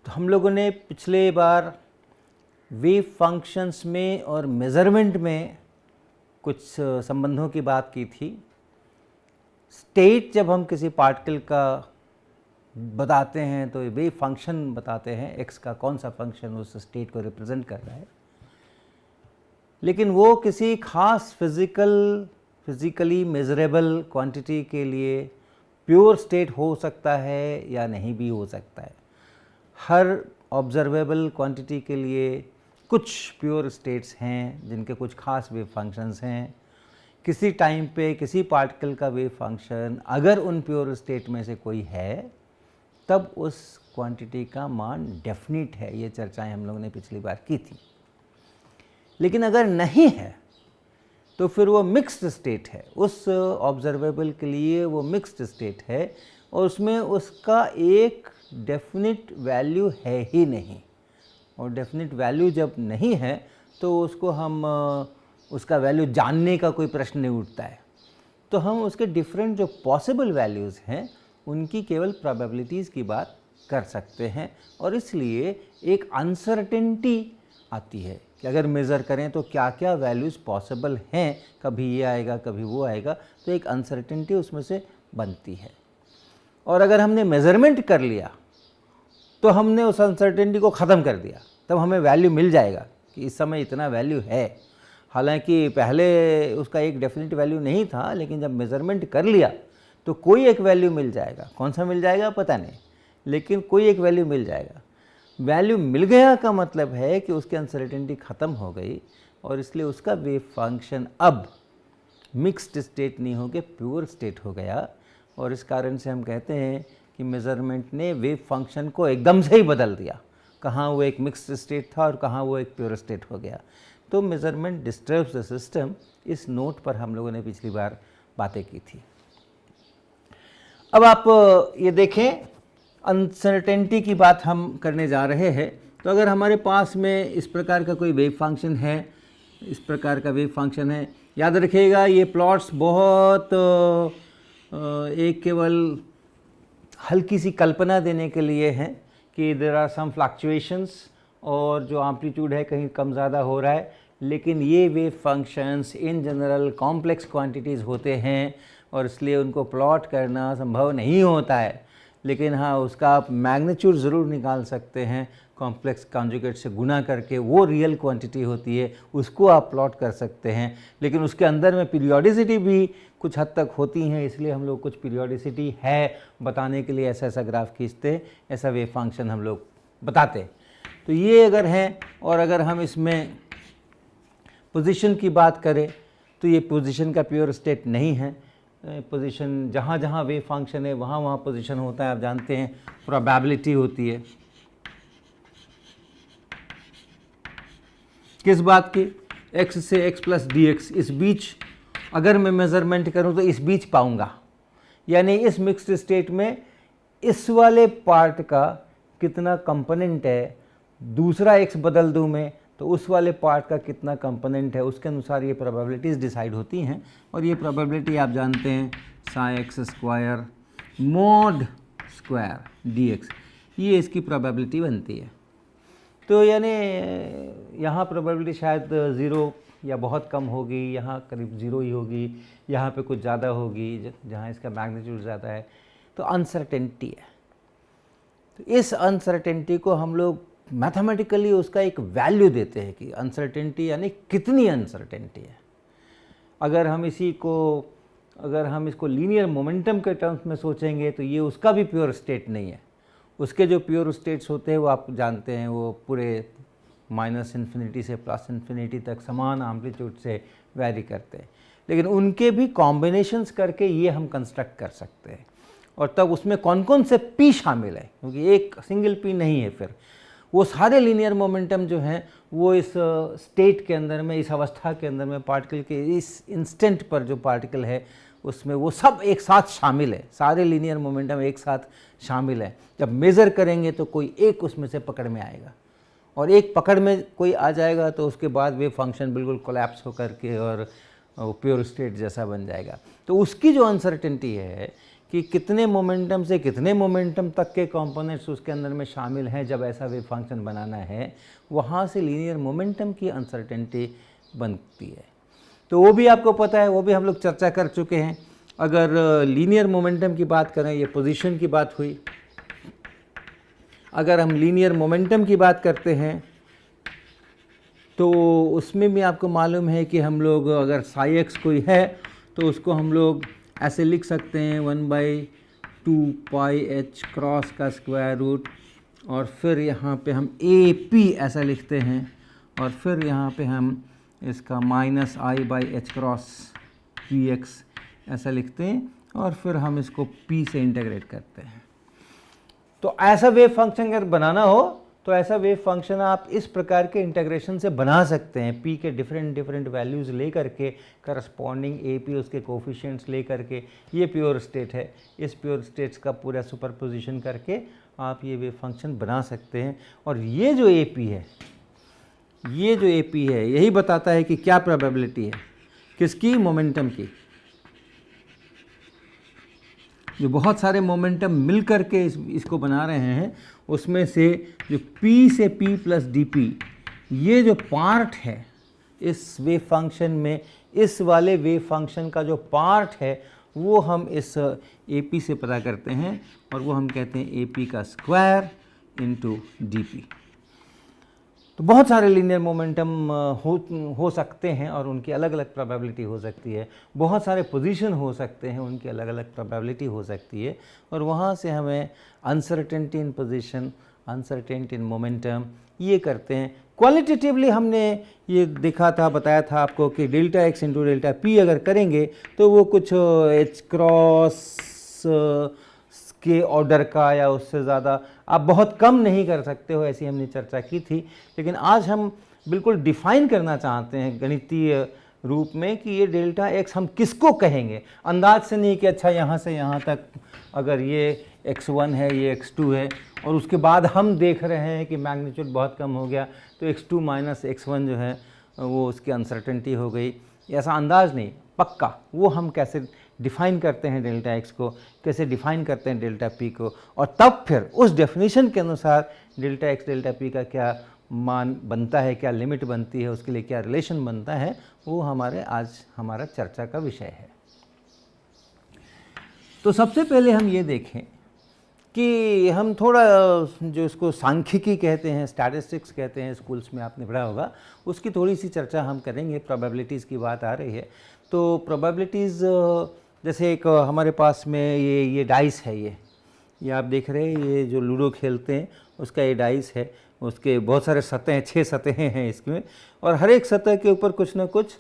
तो हम लोगों ने पिछले बार वेव फंक्शंस में और मेज़रमेंट में कुछ संबंधों की बात की थी। स्टेट जब हम किसी पार्टिकल का बताते हैं तो वेव फंक्शन बताते हैं, एक्स का कौन सा फंक्शन उस स्टेट को रिप्रेजेंट कर रहा है, लेकिन वो किसी खास फिजिकली मेजरेबल क्वांटिटी के लिए प्योर स्टेट हो सकता है या नहीं भी हो सकता है। हर ऑब्जर्वेबल क्वांटिटी के लिए कुछ प्योर स्टेट्स हैं जिनके कुछ खास वेव फंक्शंस हैं। किसी टाइम पे किसी पार्टिकल का वेव फंक्शन अगर उन प्योर स्टेट में से कोई है तब उस क्वांटिटी का मान डेफिनिट है। ये चर्चाएं हम लोगों ने पिछली बार की थी। लेकिन अगर नहीं है तो फिर वो मिक्स्ड स्टेट है, उस ऑब्जर्वेबल के लिए वो मिक्स्ड स्टेट है और उसमें उसका एक डेफिनिट वैल्यू है ही नहीं। और डेफिनिट वैल्यू जब नहीं है तो उसको हम उसका वैल्यू जानने का कोई प्रश्न नहीं उठता है। तो हम उसके डिफरेंट जो पॉसिबल वैल्यूज़ हैं उनकी केवल प्रोबेबिलिटीज़ की बात कर सकते हैं और इसलिए एक अनसर्टेनिटी आती है कि अगर मेज़र करें तो क्या क्या वैल्यूज़ पॉसिबल हैं, कभी ये आएगा कभी वो आएगा, तो एक अनसर्टेनिटी उसमें से बनती है। और अगर हमने मेज़रमेंट कर लिया तो हमने उस अनसर्टेनिटी को ख़त्म कर दिया, तब हमें वैल्यू मिल जाएगा कि इस समय इतना वैल्यू है। हालांकि पहले उसका एक डेफिनेट वैल्यू नहीं था, लेकिन जब मेज़रमेंट कर लिया तो कोई एक वैल्यू मिल जाएगा। कौन सा मिल जाएगा पता नहीं, लेकिन कोई एक वैल्यू मिल जाएगा। वैल्यू मिल गया का मतलब है कि उसकी अनसर्टेनिटी ख़त्म हो गई और इसलिए उसका वेव फंक्शन अब मिक्स्ड स्टेट नहीं हो के प्योर स्टेट हो गया। और इस कारण से हम कहते हैं कि मेज़रमेंट ने वेव फंक्शन को एकदम से ही बदल दिया। कहाँ वो एक मिक्स्ड स्टेट था और कहाँ वो एक प्योर स्टेट हो गया। तो मेज़रमेंट डिस्टर्ब्स द सिस्टम, इस नोट पर हम लोगों ने पिछली बार बातें की थी। अब आप ये देखें, अनसर्टेनिटी की बात हम करने जा रहे हैं। तो अगर हमारे पास में इस प्रकार का कोई वेव फंक्शन है, इस प्रकार का वेव फंक्शन है, याद रखिएगा ये प्लॉट्स बहुत एक केवल हल्की सी कल्पना देने के लिए हैं कि देयर आर सम फ्लक्चुएशंस और जो एम्पलीट्यूड है कहीं कम ज़्यादा हो रहा है, लेकिन ये wave functions in general complex quantities होते हैं और इसलिए उनको प्लॉट करना संभव नहीं होता है। लेकिन हाँ, उसका आप मैग्नीट्यूड ज़रूर निकाल सकते हैं, कॉम्प्लेक्स कॉन्जुगेट से गुना करके वो रियल क्वांटिटी होती है उसको आप प्लॉट कर सकते हैं। लेकिन उसके अंदर में पीरियोडिसिटी भी कुछ हद तक होती हैं, इसलिए हम लोग कुछ पीरियोडिसिटी है बताने के लिए ऐसा ऐसा ग्राफ खींचते हैं, ऐसा वेव फंक्शन हम लोग बताते हैं। तो ये अगर हैं, और अगर हम इसमें पोजीशन की बात करें तो ये पोजीशन का प्योर स्टेट नहीं है। पोजीशन जहाँ जहाँ वेव फंक्शन है वहाँ वहाँ पोजीशन होता है। आप जानते हैं प्रोबेबिलिटी होती है किस बात की, x से x प्लस dx, इस बीच अगर मैं मेज़रमेंट करूं तो इस बीच पाऊंगा, यानी इस मिक्स्ड स्टेट में इस वाले पार्ट का कितना कंपोनेंट है, दूसरा x बदल दूं मैं तो उस वाले पार्ट का कितना कंपोनेंट है, उसके अनुसार ये प्रोबेबिलिटीज़ डिसाइड होती हैं। और ये प्रोबेबिलिटी आप जानते हैं Sai x square mod square dx, ये इसकी प्रोबेबिलिटी बनती है। तो यानी यहाँ प्रोबेबिलिटी शायद 0 या बहुत कम होगी, यहाँ करीब 0 ही होगी, यहाँ पे कुछ ज़्यादा होगी जहाँ इसका मैग्नीट्यूड ज़्यादा है। तो अनसर्टेनिटी है। तो इस अनसर्टेनिटी को हम लोग मैथमेटिकली उसका एक वैल्यू देते हैं कि अनसर्टेनिटी यानी कितनी अनसर्टेनिटी है। अगर हम इसको लीनियर मोमेंटम के टर्म्स में सोचेंगे तो ये उसका भी प्योर स्टेट नहीं है। उसके जो प्योर स्टेट्स होते हैं वो आप जानते हैं, वो पूरे -इन्फिनिटी से +इन्फिनिटी तक समान एम्पलीट्यूड से वैरी करते हैं, लेकिन उनके भी कॉम्बिनेशंस करके ये हम कंस्ट्रक्ट कर सकते हैं। और तब उसमें कौन कौन से पी शामिल है, क्योंकि एक सिंगल पी नहीं है, फिर वो सारे लीनियर मोमेंटम जो हैं वो इस स्टेट के अंदर में, इस अवस्था के अंदर में, पार्टिकल के इस इंस्टेंट पर जो पार्टिकल है उसमें वो सब एक साथ शामिल है, सारे लीनियर मोमेंटम एक साथ शामिल है। जब मेज़र करेंगे तो कोई एक उसमें से पकड़ में आएगा, और एक पकड़ में कोई आ जाएगा तो उसके बाद वेव फंक्शन बिल्कुल कोलैप्स होकर के और प्योर स्टेट जैसा बन जाएगा। तो उसकी जो अनसर्टेनिटी है कि कितने मोमेंटम से कितने मोमेंटम तक के कंपोनेंट्स उसके अंदर में शामिल हैं जब ऐसा वेव फंक्शन बनाना है, वहाँ से लीनियर मोमेंटम की अनसर्टेनिटी बनती है। तो वो भी आपको पता है, वो भी हम लोग चर्चा कर चुके हैं। अगर लीनियर मोमेंटम की बात करें, ये पोजीशन की बात हुई, अगर हम लीनियर मोमेंटम की बात करते हैं तो उसमें भी आपको मालूम है कि हम लोग अगर साई एक्स कोई है तो उसको हम लोग ऐसे लिख सकते हैं 1/2 पाई एच क्रॉस का स्क्वायर रूट, और फिर यहाँ पे हम ए पी ऐसा लिखते हैं, और फिर यहाँ पे हम इसका -i/h क्रॉस पी एक्स ऐसा लिखते हैं, और फिर हम इसको p से इंटीग्रेट करते हैं। तो ऐसा वेव फंक्शन अगर बनाना हो तो ऐसा वेव फंक्शन आप इस प्रकार के इंटीग्रेशन से बना सकते हैं, p के डिफरेंट वैल्यूज़ ले करके, करस्पॉन्डिंग AP उसके कोफिशिएंट्स ले करके। ये प्योर स्टेट है, इस प्योर स्टेट्स का पूरा सुपरपोजिशन करके आप ये वेव फंक्शन बना सकते हैं। और ये जो AP है, ये जो AP है, यही बताता है कि क्या प्रोबेबिलिटी है किसकी, मोमेंटम की। जो बहुत सारे मोमेंटम मिल करके इसको बना रहे हैं, उसमें से जो P से P प्लस DP, ये जो पार्ट है इस वेव फंक्शन में, इस वाले वेव फंक्शन का जो पार्ट है वो हम इस AP से पता करते हैं, और वो हम कहते हैं AP का स्क्वायर इंटू DP। तो बहुत सारे लीनियर मोमेंटम हो सकते हैं और उनकी अलग अलग प्रोबेबिलिटी हो सकती है। बहुत सारे पोजीशन हो सकते हैं, उनकी अलग अलग प्रोबेबिलिटी हो सकती है, और वहाँ से हमें uncertainty in position, uncertainty in momentum ये करते हैं। क्वालिटेटिवली हमने ये देखा था, बताया था आपको कि delta x into delta P अगर करेंगे तो वो कुछ एच क्रॉस के ऑर्डर का या उससे ज़्यादा आप बहुत कम नहीं कर सकते हो, ऐसी हमने चर्चा की थी। लेकिन आज हम बिल्कुल डिफ़ाइन करना चाहते हैं गणितीय रूप में कि ये डेल्टा एक्स हम किसको कहेंगे, अंदाज से नहीं कि अच्छा यहाँ से यहाँ तक अगर ये x1 है, ये x2 है, और उसके बाद हम देख रहे हैं कि मैग्नीट्यूड बहुत कम हो गया तो x2 माइनस x1 जो है वो उसकी अनसर्टेनिटी हो गई। ऐसा अंदाज नहीं, पक्का वो हम कैसे डिफ़ाइन करते हैं डेल्टा एक्स को, कैसे डिफ़ाइन करते हैं डेल्टा पी को, और तब फिर उस डेफिनेशन के अनुसार डेल्टा एक्स डेल्टा पी का क्या मान बनता है, क्या लिमिट बनती है, उसके लिए क्या रिलेशन बनता है, वो आज हमारा चर्चा का विषय है। तो सबसे पहले हम ये देखें कि हम थोड़ा जो इसको सांख्यिकी कहते हैं, स्टैटिस्टिक्स कहते हैं, स्कूल्स में आपने पढ़ा होगा, उसकी थोड़ी सी चर्चा हम करेंगे। प्रोबेबिलिटीज़ की बात आ रही है तो प्रोबेबिलिटीज़, जैसे एक हमारे पास में ये डाइस है, ये आप देख रहे हैं, ये जो लूडो खेलते हैं उसका ये डाइस है, उसके बहुत सारे सतहें, 6 सतहें हैं इसमें, और हर एक सतह के ऊपर कुछ ना कुछ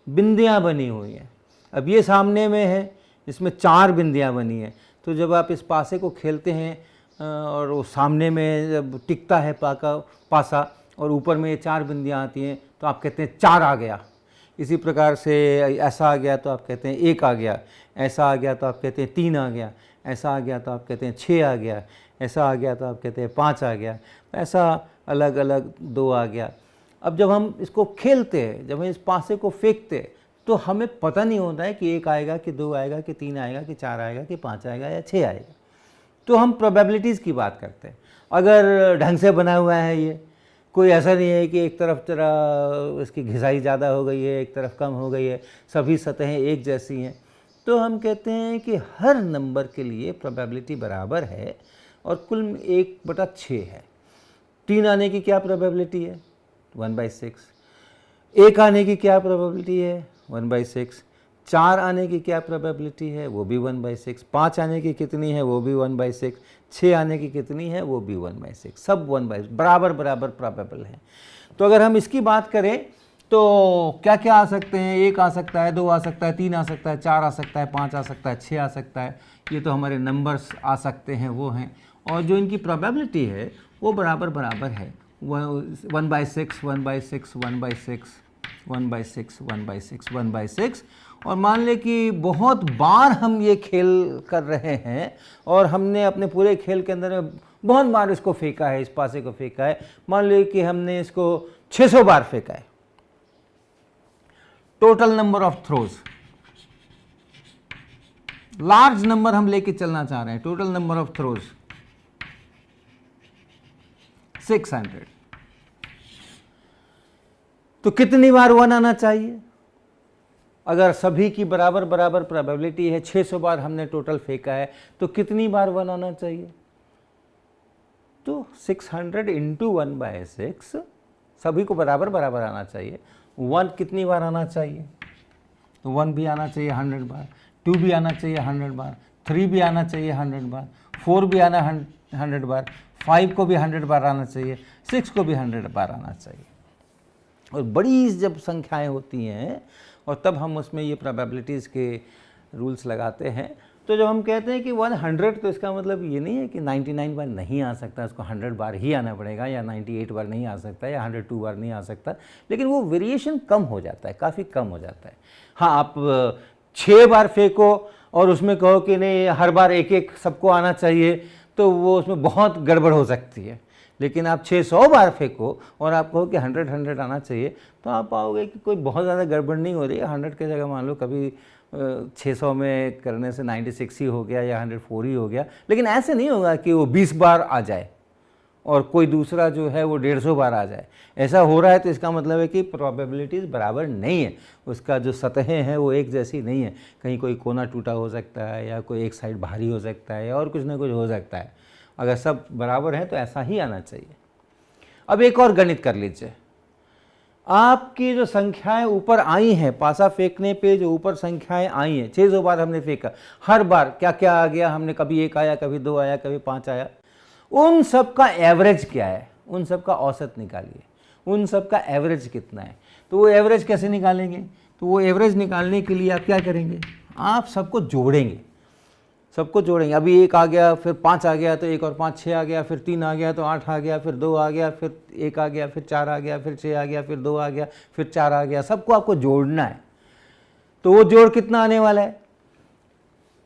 बिंदियाँ बनी हुई हैं। अब ये सामने में है, इसमें 4 बिंदियाँ बनी हैं। तो जब आप इस पासे को खेलते हैं और वो सामने में जब टिकता है पासा और ऊपर में ये 4 बिंदियाँ आती हैं तो आप कहते हैं 4 आ गया। इसी प्रकार से ऐसा आ गया तो आप कहते हैं 1 आ गया, ऐसा आ गया तो आप कहते हैं 3 आ गया, ऐसा आ गया तो आप कहते हैं 6 आ गया, ऐसा आ गया तो आप कहते हैं 5 आ गया, ऐसा अलग अलग 2 आ गया। अब जब हम इसको खेलते हैं, जब हम इस पासे को फेंकते हैं तो हमें पता नहीं होता है कि 1 आएगा कि 2 आएगा कि 3 आएगा कि 4 आएगा कि 5 आएगा या 6 आएगा। तो हम प्रोबेबिलिटीज़ की बात करते हैं। अगर ढंग से बना हुआ है ये, कोई ऐसा नहीं है कि एक तरफ जरा इसकी घिसाई ज़्यादा हो गई है, एक तरफ कम हो गई है, सभी सतहें एक जैसी हैं, तो हम कहते हैं कि हर नंबर के लिए प्रोबेबिलिटी बराबर है और कुल 1/6 है। 3 आने की क्या प्रोबेबिलिटी है? 1/6। 1 आने की क्या प्रोबेबिलिटी है? 1/6। 4 आने की क्या प्रोबेबिलिटी है? वो भी 1/6। 5 आने की कितनी है? वो भी 1/6। 6 आने की कितनी है? वो भी 1/6। सब 1/6 बराबर बराबर प्रोबेबल है। तो अगर हम इसकी बात करें तो क्या क्या आ सकते हैं? 1 आ सकता है, 2 आ सकता है, 3 आ सकता है, 4 आ सकता है, 5 आ सकता है, 6 आ सकता है। ये तो हमारे नंबर्स आ सकते हैं, वो हैं। और जो इनकी प्रोबेबिलिटी है वो बराबर बराबर है, 1/6, 1/6, 1/6, 1/6, 1/6, 1/6। और मान लें कि बहुत बार हम ये खेल कर रहे हैं और हमने अपने पूरे खेल के अंदर में बहुत बार इसको फेंका है, इस पासे को फेंका है। मान लें कि हमने इसको 600 बार फेंका है। Total number of throws large number हम लेके चलना चाह रहे हैं, टोटल नंबर ऑफ थ्रोज 600, तो कितनी बार 1 आना चाहिए? अगर सभी की बराबर बराबर प्रोबेबिलिटी है, 600 बार हमने टोटल फेंका है, तो कितनी बार 1 आना चाहिए? तो 600 इंटू 1/6, सभी को बराबर बराबर आना चाहिए। 1 कितनी बार आना चाहिए? तो 1 भी आना चाहिए 100 बार, 2 भी आना चाहिए 100 बार, 3 भी आना चाहिए 100 बार, 4 भी आना 100 बार, 5 को भी 100 बार आना चाहिए, 6 को भी 100 बार आना चाहिए। और बड़ी जब संख्याएं होती हैं और तब हम उसमें ये प्रोबेबिलिटीज़ के रूल्स लगाते हैं, तो जब हम कहते हैं कि 100, तो इसका मतलब ये नहीं है कि 99 बार नहीं आ सकता, उसको 100 बार ही आना पड़ेगा, या 98 बार नहीं आ सकता, या 102 बार नहीं आ सकता, लेकिन वो वेरिएशन कम हो जाता है, काफ़ी कम हो जाता है। हाँ, आप 6 बार फेंको और उसमें कहो कि नहीं हर बार एक एक सबको आना चाहिए, तो वो उसमें बहुत गड़बड़ हो सकती है। लेकिन आप 600 बार फेंको और आप कहो कि 100 आना चाहिए, तो आप पाओगे कि कोई बहुत ज़्यादा गड़बड़ नहीं हो रही है। 100 की जगह मान लो कभी 600 में करने से 96 ही हो गया या 104 ही हो गया, लेकिन ऐसे नहीं होगा कि वो 20 बार आ जाए और कोई दूसरा जो है वो 150 बार आ जाए। ऐसा हो रहा है तो इसका मतलब है कि प्रोबेबिलिटीज़ बराबर नहीं है, उसका जो सतहें हैं वो एक जैसी नहीं है, कहीं कोई कोना टूटा हो सकता है, या कोई एक साइड भारी हो सकता है, और कुछ ना कुछ हो सकता है। अगर सब बराबर हैं तो ऐसा ही आना चाहिए। अब एक और गणित कर लीजिए, आपकी जो संख्याएं ऊपर आई हैं, पासा फेंकने पे जो ऊपर संख्याएं आई हैं, 600 बार हमने फेंका, हर बार क्या क्या आ गया, हमने कभी 1 आया, कभी 2 आया, कभी 5 आया, उन सब का एवरेज क्या है, उन सब का औसत निकालिए, उन सब का एवरेज कितना है। तो वो एवरेज कैसे निकालेंगे? तो वो एवरेज निकालने के लिए आप क्या करेंगे, आप सबको जोड़ेंगे, सबको जोड़ेंगे। अभी 1 आ गया, फिर 5 आ गया, तो 1 और 5 6 आ गया, फिर 3 आ गया तो 8 आ गया, फिर 2 आ गया, फिर 1 आ गया, फिर 4 आ गया, फिर 6 आ गया, फिर 2 आ गया, फिर 4 आ गया, सबको आपको जोड़ना है। तो वो जोड़ कितना आने वाला है?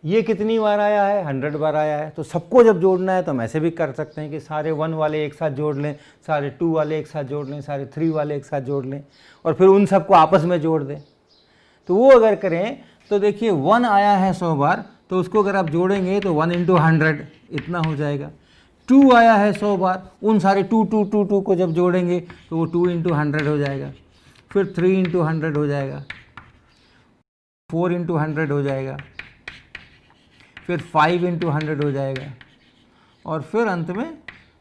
ये कितनी बार आया है? 100 बार आया है। तो सबको जब जोड़ना है तो हम ऐसे भी कर सकते हैं कि सारे 1 वाले एक साथ जोड़ लें, सारे 2 वाले एक साथ जोड़ लें, सारे 3 वाले एक साथ जोड़ लें, और फिर उन सबको आपस में जोड़ दें। तो वो अगर करें तो देखिए 1 आया है 100 बार, तो उसको अगर आप जोड़ेंगे तो 1 × 100 इतना हो जाएगा। 2 आया है 100 बार, उन सारे 2 2 2 2 को जब जोड़ेंगे तो वो 2 × 100 हो जाएगा, फिर 3 × 100 हो जाएगा, 4 × 100 हो जाएगा, फिर 5 × 100 हो जाएगा, और फिर अंत में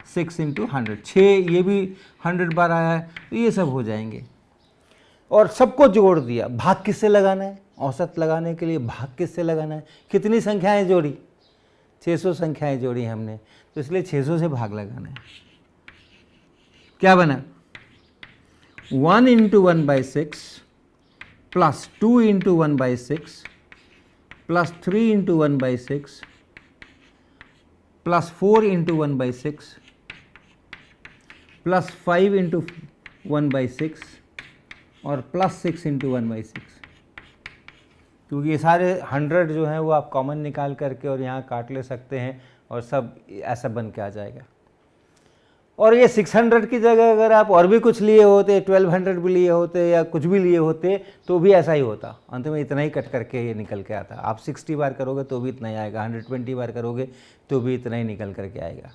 6 × 100, 6 ये भी 100 बार आया है, तो ये सब हो जाएंगे। और सबको जोड़ दिया। भाग किससे लगाना है? औसत लगाने के लिए भाग किससे लगाना है? कितनी संख्याएं जोड़ी? 600 संख्याएं जोड़ी हमने, तो इसलिए 600 से भाग लगाना है। क्या बना? 1 × 1/6 प्लस 2 × 1/6 प्लस 3 × 1/6 प्लस 4 × 1/6 प्लस 5 × 1/6 और प्लस 6 × 1/6, क्योंकि ये सारे 100 जो हैं वो आप कॉमन निकाल करके और यहाँ काट ले सकते हैं और सब ऐसा बन के आ जाएगा। और ये 600 की जगह अगर आप और भी कुछ लिए होते, 1200 भी लिए होते या कुछ भी लिए होते, तो भी ऐसा ही होता, अंत में इतना ही कट करके ये निकल के आता। आप 60 बार करोगे तो भी इतना ही आएगा, 120 बार करोगे तो भी इतना ही निकल करके आएगा।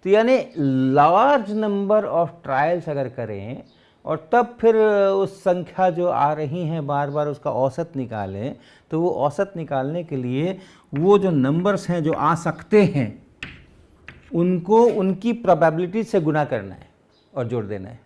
तो यानी लार्ज नंबर ऑफ ट्रायल्स अगर करें और तब फिर उस संख्या जो आ रही हैं बार बार उसका औसत निकालें, तो वो औसत निकालने के लिए वो जो नंबर्स हैं जो आ सकते हैं उनको उनकी प्रोबेबिलिटी से गुना करना है और जोड़ देना है।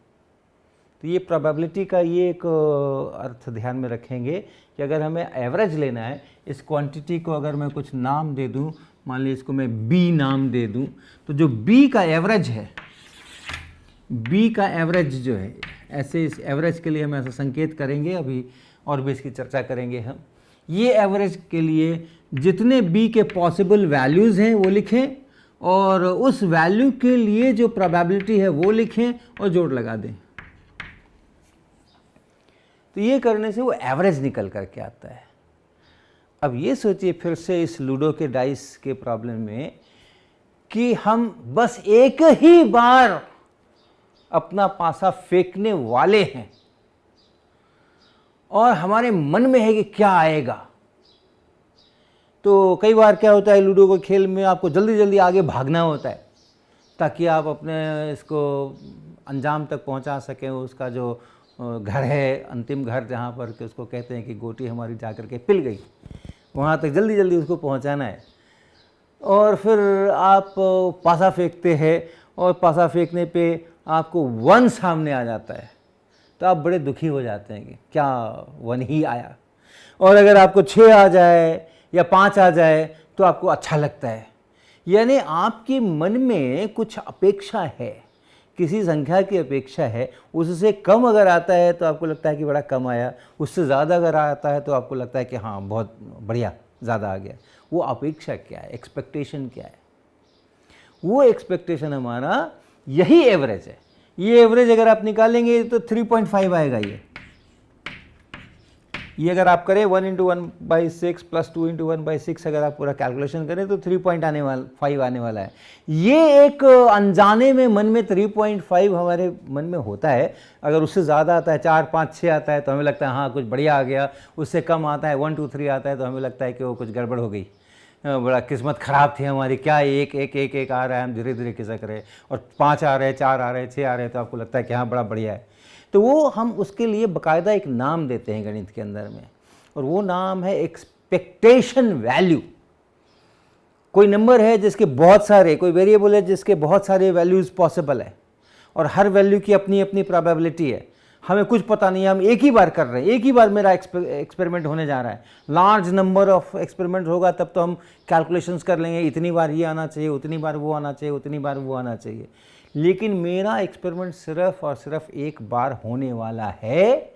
तो ये प्रोबेबिलिटी का ये एक अर्थ ध्यान में रखेंगे कि अगर हमें एवरेज लेना है, इस क्वांटिटी को अगर मैं कुछ नाम दे दूं, मान लीजिए इसको मैं B नाम दे दूं, तो जो B का एवरेज है, B का एवरेज जो है, ऐसे इस एवरेज के लिए हम ऐसा संकेत करेंगे, अभी और भी इसकी चर्चा करेंगे हम। ये एवरेज के लिए जितने B के पॉसिबल वैल्यूज़ हैं वो लिखें और उस वैल्यू के लिए जो प्रोबेबिलिटी है वो लिखें और जोड़ लगा दें। तो ये करने से वो एवरेज निकल करके आता है। अब ये सोचिए फिर से इस लूडो के डाइस के प्रॉब्लम में कि हम बस एक ही बार अपना पासा फेंकने वाले हैं और हमारे मन में है कि क्या आएगा, तो कई बार क्या होता है, लूडो के खेल में आपको जल्दी जल्दी आगे भागना होता है ताकि आप अपने इसको अंजाम तक पहुंचा सकें। उसका जो घर है, अंतिम घर जहाँ पर कि उसको कहते हैं कि गोटी हमारी जा कर के पिल गई, वहाँ तक जल्दी जल्दी उसको पहुँचाना है। और फिर आप पासा फेंकते हैं और पासा फेंकने पे आपको 1 सामने आ जाता है, तो आप बड़े दुखी हो जाते हैं कि क्या 1 ही आया। और अगर आपको 6 आ जाए या 5 आ जाए तो आपको अच्छा लगता है। यानी आपके मन में कुछ अपेक्षा है, किसी संख्या की अपेक्षा है, उससे कम अगर आता है तो आपको लगता है कि बड़ा कम आया, उससे ज़्यादा अगर आता है तो आपको लगता है कि हाँ बहुत बढ़िया, ज़्यादा आ गया। वो अपेक्षा क्या है, एक्सपेक्टेशन क्या है? वो एक्सपेक्टेशन हमारा यही एवरेज है। ये एवरेज अगर आप निकालेंगे तो 3.5 आएगा। ये अगर आप करें 1 × 1/6 + 2 × 1/6 अगर आप पूरा कैलकुलेशन करें तो 3.5 आने वाला है। ये एक अनजाने में मन में 3.5 हमारे मन में होता है। अगर उससे ज़्यादा आता है, 4, 5, 6 आता है तो हमें लगता है हाँ कुछ बढ़िया आ गया। उससे कम आता है, 1, 2, 3 आता है तो हमें लगता है कि वो कुछ गड़बड़ हो गई, बड़ा किस्मत ख़राब थी हमारी, क्या 1 आ रहा है, हम धीरे धीरे खिसक रहे, और 5 आ रहे हैं, 4 आ रहे हैं, 6 आ रहे हैं तो आपको लगता है कि हाँ बड़ा बढ़िया है। तो वो हम उसके लिए बाकायदा एक नाम देते हैं गणित के अंदर में, और वो नाम है एक्सपेक्टेशन वैल्यू। कोई नंबर है जिसके बहुत सारे, कोई वेरिएबल है जिसके बहुत सारे वैल्यूज़ पॉसिबल है, और हर वैल्यू की अपनी अपनी प्रोबेबिलिटी है। हमें कुछ पता नहीं है, हम एक ही बार कर रहे हैं, एक ही बार मेरा एक्सपेरिमेंट होने जा रहा है। लार्ज नंबर ऑफ एक्सपेरिमेंट होगा तब तो हम कैलकुलेशंस कर लेंगे, इतनी बार ये आना चाहिए, उतनी बार वो आना चाहिए, उतनी बार वो आना चाहिए। लेकिन मेरा एक्सपेरिमेंट सिर्फ और सिर्फ एक बार होने वाला है,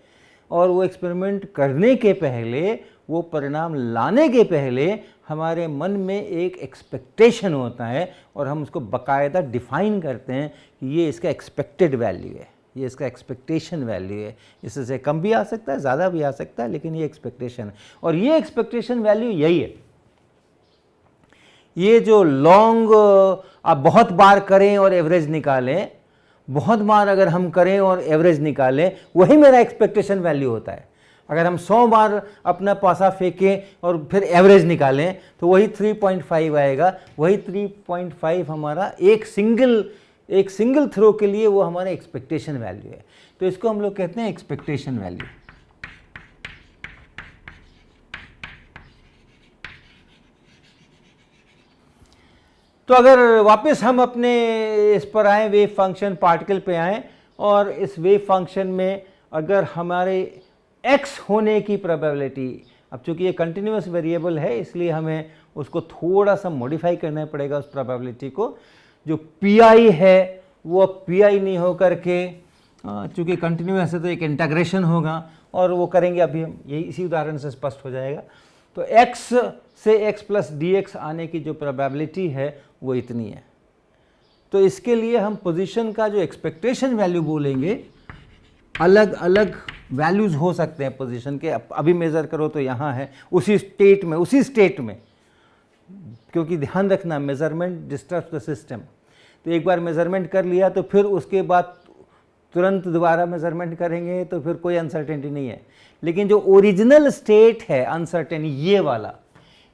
और वो एक्सपेरिमेंट करने के पहले, वो परिणाम लाने के पहले हमारे मन में एक एक्सपेक्टेशन होता है, और हम उसको बाकायदा डिफाइन करते हैं कि ये इसका एक्सपेक्टेड वैल्यू है, ये इसका एक्सपेक्टेशन वैल्यू है। इससे कम भी आ सकता है, ज़्यादा भी आ सकता है, लेकिन ये एक्सपेक्टेशन है। और ये एक्सपेक्टेशन वैल्यू यही है। ये जो लॉन्ग आप बहुत बार करें और एवरेज निकालें, बहुत बार अगर हम करें और एवरेज निकालें, वही मेरा एक्सपेक्टेशन वैल्यू होता है। अगर हम 100 बार अपना पासा फेंकें और फिर एवरेज निकालें तो वही 3.5 आएगा। वही 3.5 हमारा एक सिंगल थ्रो के लिए वो हमारा एक्सपेक्टेशन वैल्यू है। तो इसको हम लोग कहते हैं एक्सपेक्टेशन वैल्यू। तो अगर वापस हम अपने इस पर आए, वेव फंक्शन पार्टिकल पे आए, और इस वेव फंक्शन में अगर हमारे x होने की प्रोबेबिलिटी, अब चूंकि ये कंटिन्यूअस वेरिएबल है इसलिए हमें उसको थोड़ा सा मॉडिफाई करना पड़ेगा उस प्रोबेबिलिटी को। जो pi है वो pi नहीं हो करके, चूँकि कंटिन्यूअस है तो एक इंटीग्रेशन होगा, और वो करेंगे अभी हम, यही इसी उदाहरण से स्पष्ट हो जाएगा। तो x से x + dx आने की जो प्रोबेबिलिटी है वो इतनी है। तो इसके लिए हम पोजीशन का जो एक्सपेक्टेशन वैल्यू बोलेंगे, अलग अलग वैल्यूज़ हो सकते हैं पोजीशन के। अभी मेज़र करो तो यहाँ है, उसी स्टेट में, क्योंकि ध्यान रखना मेज़रमेंट डिस्टर्ब्स द सिस्टम। तो एक बार मेज़रमेंट कर लिया तो फिर उसके बाद तुरंत दोबारा मेज़रमेंट करेंगे तो फिर कोई अनसर्टेनिटी नहीं है। लेकिन जो ओरिजिनल स्टेट है अनसर्टेन, ये वाला,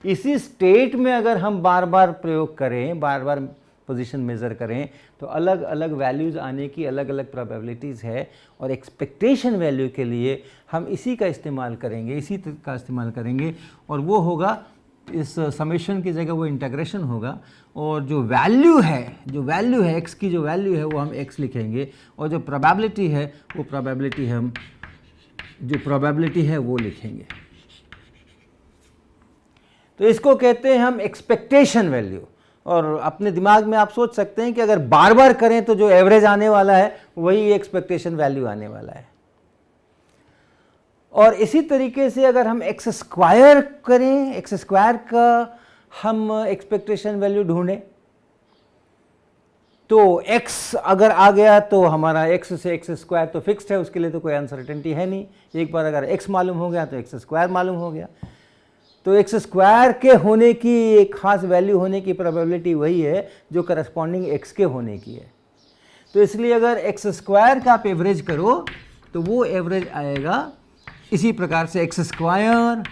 इसी स्टेट में अगर हम बार बार प्रयोग करें, बार बार पोजीशन मेज़र करें, तो अलग अलग वैल्यूज़ आने की अलग अलग प्रोबेबिलिटीज़ है। और एक्सपेक्टेशन वैल्यू के लिए हम इसी का इस्तेमाल करेंगे, और वो होगा, इस समेशन की जगह वो इंटीग्रेशन होगा। और जो वैल्यू है x की, जो वैल्यू है वो हम x लिखेंगे, और जो प्रोबेबिलिटी है वो प्रोबेबिलिटी है वो लिखेंगे। तो इसको कहते हैं हम एक्सपेक्टेशन वैल्यू। और अपने दिमाग में आप सोच सकते हैं कि अगर बार बार करें तो जो एवरेज आने वाला है वही एक्सपेक्टेशन वैल्यू आने वाला है। और इसी तरीके से अगर हम x² करें, x² का हम एक्सपेक्टेशन वैल्यू ढूंढें, तो x अगर आ गया तो हमारा x से x² तो फिक्स्ड है, उसके लिए तो कोई अनसर्टेनिटी है नहीं। एक बार अगर x मालूम हो गया तो x² मालूम हो गया। तो x² के होने की एक खास वैल्यू होने की प्रोबेबिलिटी वही है जो करस्पॉन्डिंग x के होने की है। तो इसलिए अगर x² का आप एवरेज करो तो वो एवरेज आएगा इसी प्रकार से x²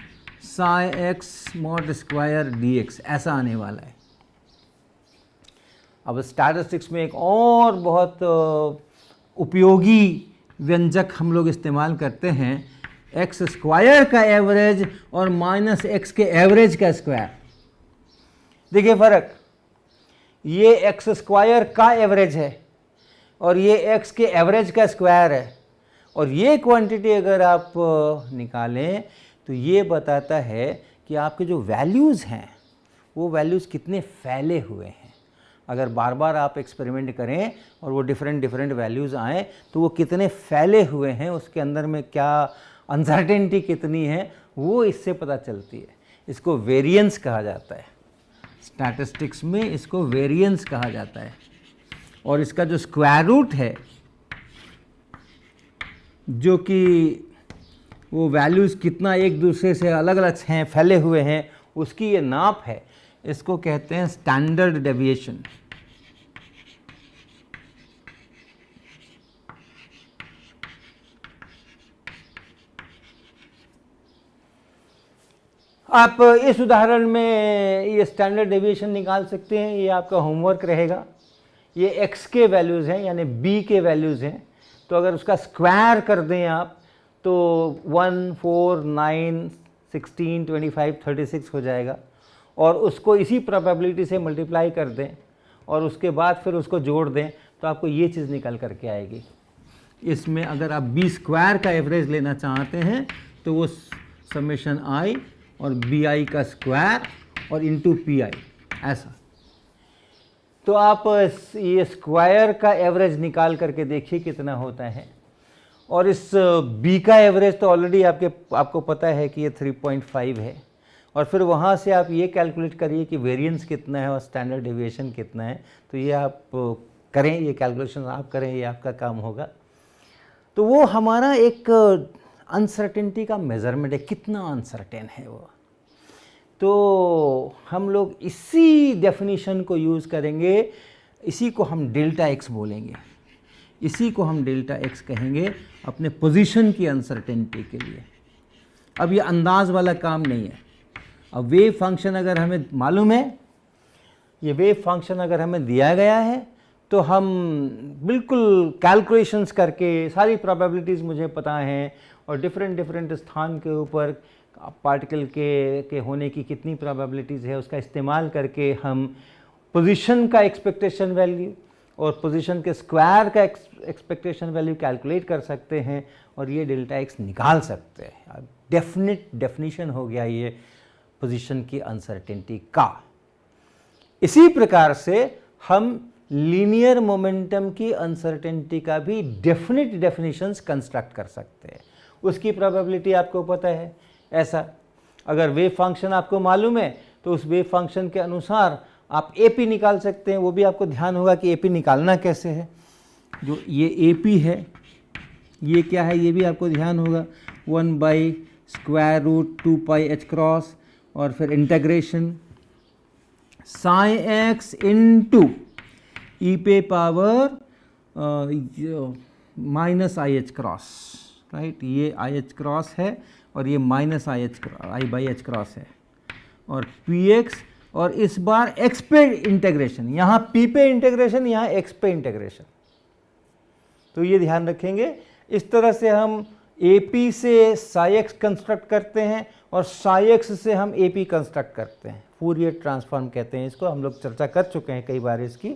Sai x mod square D x, ऐसा आने वाला है। अब स्टैटिस्टिक्स में एक और बहुत उपयोगी व्यंजक हम लोग इस्तेमाल करते हैं, एक्स स्क्वायर का एवरेज और माइनस एक्स के एवरेज का स्क्वायर। देखिए फ़र्क, ये एक्स स्क्वायर का एवरेज है और ये एक्स के एवरेज का स्क्वायर है, और ये क्वांटिटी अगर आप निकालें तो ये बताता है कि आपके जो वैल्यूज़ हैं वो वैल्यूज़ कितने फैले हुए हैं। अगर बार बार आप एक्सपेरिमेंट करें और वो डिफरेंट वैल्यूज़ आएँ तो वो कितने फैले हुए हैं, उसके अंदर में क्या अनसर्टेनिटी कितनी है, वो इससे पता चलती है। इसको वेरिएंस कहा जाता है, स्टैटिस्टिक्स में इसको वेरिएंस कहा जाता है। और इसका जो स्क्वायर रूट है, जो कि वो वैल्यूज़ कितना एक दूसरे से अलग अलग हैं, फैले हुए हैं, उसकी ये नाप है, इसको कहते हैं स्टैंडर्ड डेविएशन। आप इस उदाहरण में ये स्टैंडर्ड डेविएशन निकाल सकते हैं, ये आपका होमवर्क रहेगा। ये x के वैल्यूज़ हैं यानी b के वैल्यूज़ हैं, तो अगर उसका स्क्वायर कर दें आप तो 1, 4, 9, 16, 25, 36 हो जाएगा, और उसको इसी प्रोबेबिलिटी से मल्टीप्लाई कर दें और उसके बाद फिर उसको जोड़ दें तो आपको ये चीज़ निकल करके आएगी। इसमें अगर आप बी स्क्वायर का एवरेज लेना चाहते हैं तो वो समेशन आई और बी आई का स्क्वायर और इंटू पी आई, ऐसा। तो आप ये स्क्वायर का एवरेज निकाल करके देखिए कितना होता है, और इस b का एवरेज तो ऑलरेडी आपको पता है कि ये 3.5 है, और फिर वहाँ से आप ये कैलकुलेट करिए कि वेरिएंस कितना है और स्टैंडर्ड डेविएशन कितना है। तो ये आप करें, ये कैलकुलेशन आप करें, ये आपका काम होगा। तो वो हमारा एक अनसर्टेनिटी का मेज़रमेंट है, कितना अनसर्टेन है वो। तो हम लोग इसी डेफिनेशन को यूज़ करेंगे, इसी को हम डेल्टा एक्स बोलेंगे, इसी को हम डेल्टा एक्स कहेंगे अपने पोजीशन की अनसर्टेनिटी के लिए। अब ये अंदाज वाला काम नहीं है। अब वेव फंक्शन अगर हमें मालूम है, ये वेव फंक्शन अगर हमें दिया गया है तो हम बिल्कुल कैलकुलेशंस करके, सारी प्रोबेबिलिटीज़ मुझे पता हैं और डिफरेंट स्थान के ऊपर पार्टिकल के होने की कितनी प्रोबेबिलिटीज़ है, उसका इस्तेमाल करके हम पोजीशन का एक्सपेक्टेशन वैल्यू और पोजीशन के स्क्वायर का एक्सपेक्टेशन वैल्यू कैलकुलेट कर सकते हैं और ये डेल्टा एक्स निकाल सकते हैं। डेफिनेट डेफिनेशन हो गया ये पोजीशन की अनसर्टेनिटी का। इसी प्रकार से हम लीनियर मोमेंटम की अनसर्टेनिटी का भी डेफिनेट डेफिनेशंस कंस्ट्रक्ट कर सकते हैं। उसकी प्रोबेबिलिटी आपको पता है। ऐसा अगर वेव फंक्शन आपको मालूम है तो उस वेव फंक्शन के अनुसार आप AP निकाल सकते हैं। वो भी आपको ध्यान होगा कि AP निकालना कैसे है। जो ये AP है, ये क्या है, ये भी आपको ध्यान होगा। 1/√2 पाई h क्रॉस और फिर इंटीग्रेशन साई एक्स इंटू ई पे power minus IH cross, right. ये IH क्रॉस है और ये माइनस I/H क्रॉस है, और PX, और इस बार x पे इंटीग्रेशन, यहाँ P पे इंटीग्रेशन, यहाँ x पे इंटीग्रेशन। तो ये ध्यान रखेंगे। इस तरह से हम AP से साई एक्स कंस्ट्रक्ट करते हैं और साई एक्स से हम AP कंस्ट्रक्ट करते हैं। फूरियर ट्रांसफॉर्म कहते हैं इसको, हम लोग चर्चा कर चुके हैं कई बार इसकी।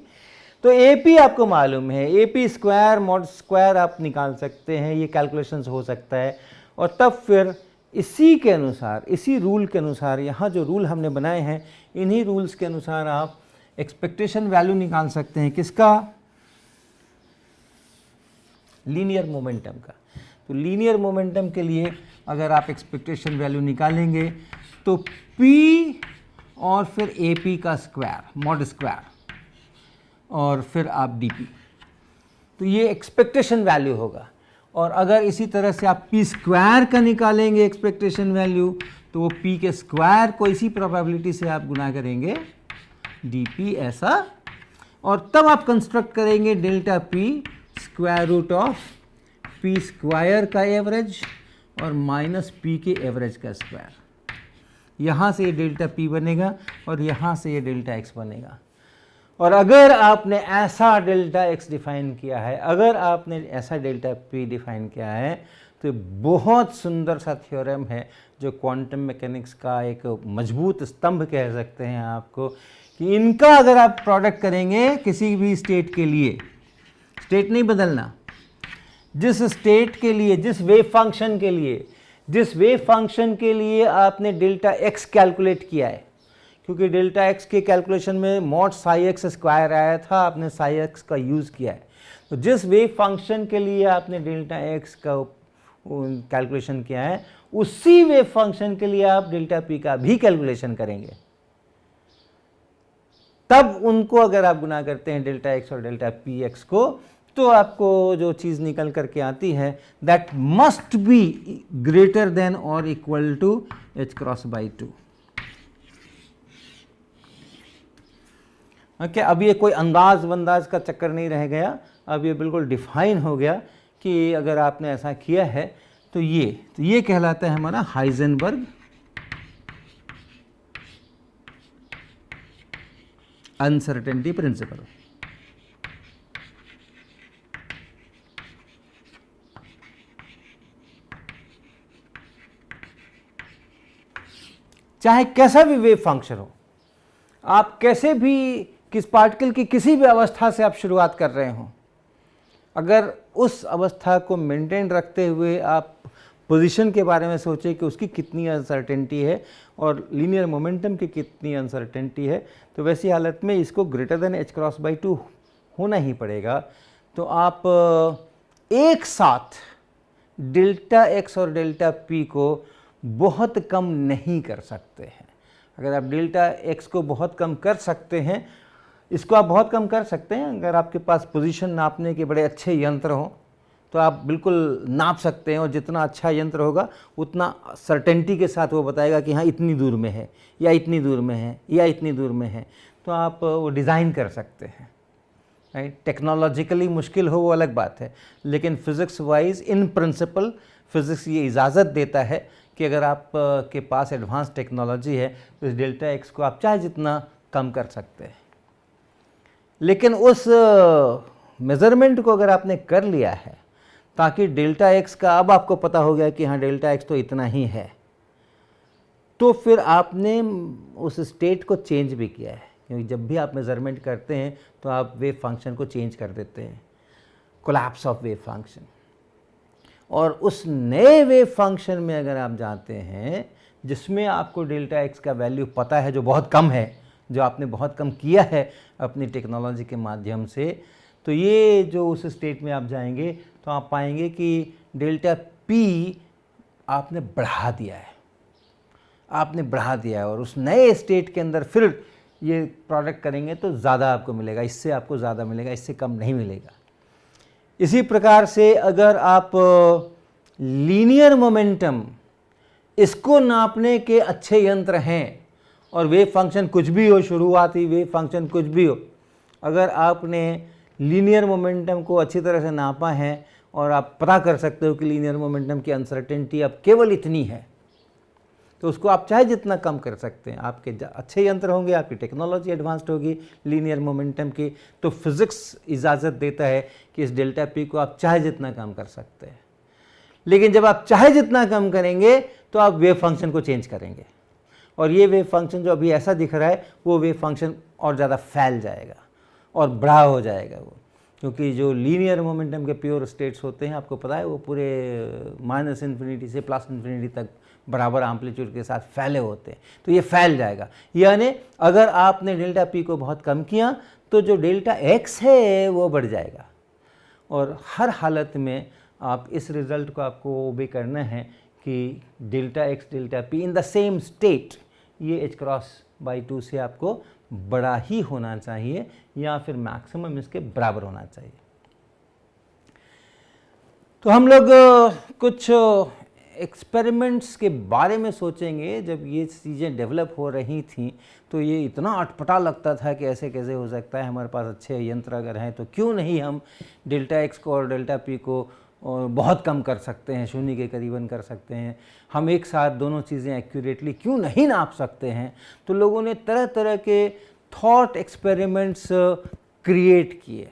तो AP आपको मालूम है, AP स्क्वायर मॉड स्क्वायर आप निकाल सकते हैं, ये कैलकुलेशंस हो सकता है। और तब फिर इसी के अनुसार, इसी रूल के अनुसार, यहाँ जो रूल हमने बनाए हैं इन्हीं रूल्स के अनुसार आप एक्सपेक्टेशन वैल्यू निकाल सकते हैं। किसका? लीनियर मोमेंटम का। तो लीनियर मोमेंटम के लिए अगर आप एक्सपेक्टेशन वैल्यू निकालेंगे तो P और फिर AP का स्क्वायर मॉड स्क्वायर और फिर आप dP, तो ये एक्सपेक्टेशन वैल्यू होगा। और अगर इसी तरह से आप P स्क्वायर का निकालेंगे एक्सपेक्टेशन वैल्यू तो वो P के स्क्वायर को इसी प्रोबेबिलिटी से आप गुना करेंगे dP, ऐसा। और तब आप कंस्ट्रक्ट करेंगे delta P square root of P square का एवरेज और माइनस P के एवरेज का स्क्वायर। यहाँ से ये डेल्टा पी बनेगा और यहाँ से ये डेल्टा एक्स बनेगा। और अगर आपने ऐसा डेल्टा एक्स डिफाइन किया है, अगर आपने ऐसा डेल्टा पी डिफाइन किया है, तो बहुत सुंदर सा थ्योरम है जो क्वांटम मैकेनिक्स का एक मजबूत स्तंभ कह सकते हैं आपको, कि इनका अगर आप प्रोडक्ट करेंगे किसी भी स्टेट के लिए, स्टेट नहीं बदलना, जिस स्टेट के लिए, जिस वेव फंक्शन के लिए आपने डेल्टा एक्स कैलकुलेट किया है, क्योंकि डेल्टा एक्स के कैलकुलेशन में मॉड साई एक्स स्क्वायर आया था, आपने साई एक्स का यूज़ किया है, तो जिस वेव फंक्शन के लिए आपने डेल्टा एक्स का कैलकुलेशन किया है, उसी वेव फंक्शन के लिए आप डेल्टा पी का भी कैलकुलेशन करेंगे। तब उनको अगर आप गुना करते हैं डेल्टा एक्स और डेल्टा पी एक्स को, तो आपको जो चीज़ निकल करके आती है, that must be greater than और equal to h cross by 2। Okay, अब ये कोई अंदाज वंदाज का चक्कर नहीं रह गया, अब ये बिल्कुल डिफाइन हो गया कि अगर आपने ऐसा किया है तो ये कहलाता है हमारा हाइजेनबर्ग अनसर्टेनिटी प्रिंसिपल। चाहे कैसा भी वेव फंक्शन हो, आप कैसे भी किस पार्टिकल की किसी भी अवस्था से आप शुरुआत कर रहे हो, अगर उस अवस्था को मेंटेन रखते हुए आप पोजीशन के बारे में सोचें कि उसकी कितनी अनसर्टेनिटी है और लीनियर मोमेंटम की कितनी अनसर्टेनिटी है, तो वैसी हालत में इसको greater than h cross by 2 होना ही पड़ेगा। तो आप एक साथ डेल्टा एक्स और डेल्टा पी को बहुत कम नहीं कर सकते हैं। अगर आप डेल्टा एक्स को बहुत कम कर सकते हैं, इसको आप बहुत कम कर सकते हैं, अगर आपके पास पोजीशन नापने के बड़े अच्छे यंत्र हों तो आप बिल्कुल नाप सकते हैं, और जितना अच्छा यंत्र होगा उतना सर्टेनिटी के साथ वो बताएगा कि हाँ इतनी दूर में है या इतनी दूर में है या इतनी दूर में है, तो आप वो डिज़ाइन कर सकते हैं। राइट, टेक्नोलॉजिकली मुश्किल हो वो अलग बात है, लेकिन physics wise in principle physics ये इजाज़त देता है कि अगर आप के पास एडवांस टेक्नोलॉजी है तो इस डेल्टा एक्स को आप चाहे जितना कम कर सकते हैं। लेकिन उस मेज़रमेंट को अगर आपने कर लिया है ताकि डेल्टा एक्स का अब आपको पता हो गया कि हाँ डेल्टा एक्स तो इतना ही है, तो फिर आपने उस स्टेट को चेंज भी किया है, क्योंकि जब भी आप मेज़रमेंट करते हैं तो आप वेव फंक्शन को चेंज कर देते हैं, कोलैप्स ऑफ वेव फंक्शन। और उस नए वेव फंक्शन में अगर आप जाते हैं जिसमें आपको डेल्टा एक्स का वैल्यू पता है, जो बहुत कम है, जो आपने बहुत कम किया है अपनी टेक्नोलॉजी के माध्यम से, तो ये जो उस स्टेट में आप जाएंगे तो आप पाएंगे कि डेल्टा पी आपने बढ़ा दिया है, और उस नए स्टेट के अंदर फिर ये प्रोडक्ट करेंगे तो ज़्यादा आपको मिलेगा, इससे आपको ज़्यादा मिलेगा, इससे कम नहीं मिलेगा। इसी प्रकार से अगर आप लीनियर मोमेंटम इसको नापने के अच्छे यंत्र हैं, और वेव फंक्शन कुछ भी हो, शुरुआती वेव फंक्शन कुछ भी हो, अगर आपने लीनियर मोमेंटम को अच्छी तरह से नापा है और आप पता कर सकते हो कि लीनियर मोमेंटम की अनसर्टेनिटी अब केवल इतनी है, तो उसको आप चाहे जितना कम कर सकते हैं। आपके अच्छे यंत्र होंगे, आपकी टेक्नोलॉजी एडवांस्ड होगी लीनियर मोमेंटम की, तो फिज़िक्स इजाज़त देता है कि इस डेल्टा पी को आप चाहे जितना कम कर सकते हैं। लेकिन जब आप चाहे जितना कम करेंगे तो आप वेव फंक्शन को चेंज करेंगे, और ये वेव फंक्शन जो अभी ऐसा दिख रहा है वो वेव फंक्शन और ज़्यादा फैल जाएगा और बड़ा हो जाएगा वो, क्योंकि जो लीनियर मोमेंटम के प्योर स्टेट्स होते हैं आपको पता है वो पूरे माइनस इन्फिनिटी से प्लस इन्फिनिटी तक बराबर एम्पलीट्यूड के साथ फैले होते हैं, तो ये फैल जाएगा। यानी अगर आपने डेल्टा पी को बहुत कम किया तो जो डेल्टा एक्स है वो बढ़ जाएगा, और हर हालत में आप इस रिज़ल्ट को आपको भी करना है कि delta x delta P in the same state ये h क्रॉस बाई 2 से आपको बड़ा ही होना चाहिए, या फिर मैक्सिमम इसके बराबर होना चाहिए। तो हम लोग कुछ एक्सपेरिमेंट्स के बारे में सोचेंगे। जब ये चीज़ें डेवलप हो रही थी तो ये इतना अटपटा लगता था कि ऐसे कैसे हो सकता है, हमारे पास अच्छे यंत्र अगर हैं तो क्यों नहीं हम डेल्टा एक्स को और डेल्टा पी को और बहुत कम कर सकते हैं, शून्य के करीबन कर सकते हैं, हम एक साथ दोनों चीज़ें एक्यूरेटली क्यों नहीं नाप सकते हैं। तो लोगों ने तरह तरह के थॉट एक्सपेरिमेंट्स क्रिएट किए।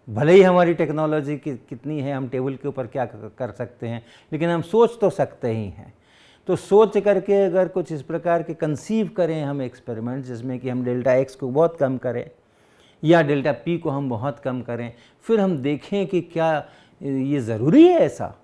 भले ही हमारी टेक्नोलॉजी कितनी है, हम टेबल के ऊपर क्या कर सकते हैं, लेकिन हम सोच तो सकते ही हैं। तो सोच करके अगर कुछ इस प्रकार के कंसीव करें हम एक्सपेरिमेंट, जिसमें कि हम डेल्टा एक्स को बहुत कम करें या डेल्टा पी को हम बहुत कम करें, फिर हम देखें कि क्या ये ज़रूरी है ऐसा।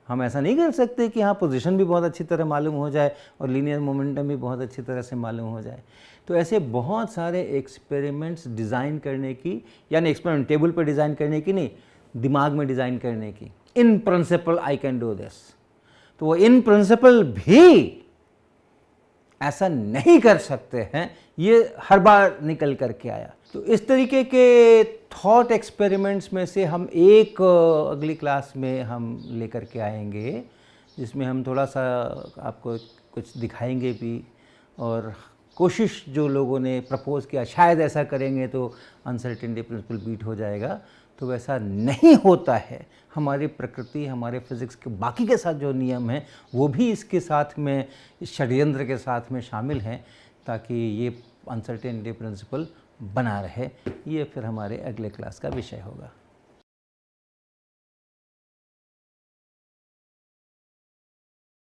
हम ऐसा नहीं कर सकते कि हाँ पोजीशन भी बहुत अच्छी तरह मालूम हो जाए और लीनियर मोमेंटम भी बहुत अच्छी तरह से मालूम हो जाए। तो ऐसे बहुत सारे एक्सपेरिमेंट्स डिज़ाइन करने की, यानी एक्सपेरिमेंट टेबल पर डिज़ाइन करने की नहीं, दिमाग में डिज़ाइन करने की। In principle I can do this. तो वो इन प्रिंसिपल भी ऐसा नहीं कर सकते हैं, ये हर बार निकल करके आया। तो इस तरीके के थॉट एक्सपेरिमेंट्स में से हम एक अगली क्लास में हम लेकर के आएंगे, जिसमें हम थोड़ा सा आपको कुछ दिखाएंगे भी, और कोशिश जो लोगों ने प्रपोज किया शायद ऐसा करेंगे तो अनसर्टेनिटी प्रिंसिपल बीट हो जाएगा, तो वैसा नहीं होता है। हमारी प्रकृति, हमारे फिज़िक्स के बाकी के साथ जो नियम हैं वो भी इसके साथ में, इस षड्यंत्र के साथ में शामिल हैं, ताकि ये अनसर्टेनिटी प्रिंसिपल बना रहे। ये फिर हमारे अगले क्लास का विषय होगा।